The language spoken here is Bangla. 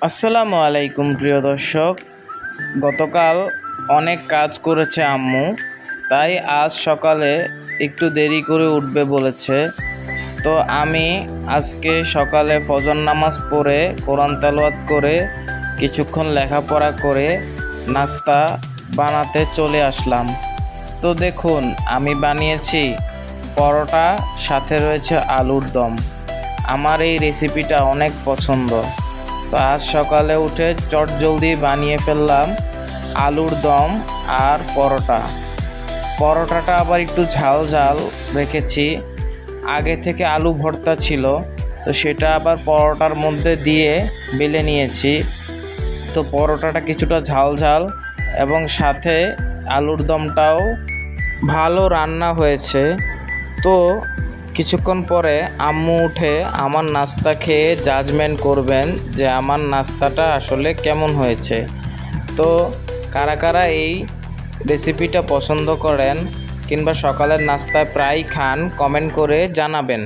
আসসালামু আলাইকুম প্রিয় দর্শক। গতকাল অনেক কাজ করেছে আম্মু, তাই আজ সকালে একটু দেরি করে উঠবে বলেছে। তো আমি আজকে সকালে ফজর নামাজ পড়ে কোরআন তেলাওয়াত করে কিছুক্ষণ লেখাপড়া করে নাস্তা বানাতে চলে আসলাম। তো দেখুন, আমি বানিয়েছি পরোটা, সাথে রয়েছে আলুর দম। আমার এই রেসিপিটা অনেক পছন্দ। তো আজ সকালে উঠে চটজলদি বানিয়ে ফেললাম আলুর দম আর পরোটাটা আবার একটু ঝাল ঝাল রেখেছি। আগে থেকে আলু ভর্তা ছিল, তো সেটা আবার পরোটার মধ্যে দিয়ে বেলে নিয়েছি। তো পরোটাটা কিছুটা ঝাল ঝাল এবং সাথে আলুর দমটাও ভালো রান্না হয়েছে। তো কিছুক্ষণ পরে আম্মু উঠে আমার নাস্তা খেয়ে জাজমেন্ট করবেন যে আমার নাস্তাটা আসলে কেমন হয়েছে। তো কারা কারা এই রেসিপিটা পছন্দ করেন কিংবা সকালের নাস্তায় প্রায় খান, কমেন্ট করে জানাবেন।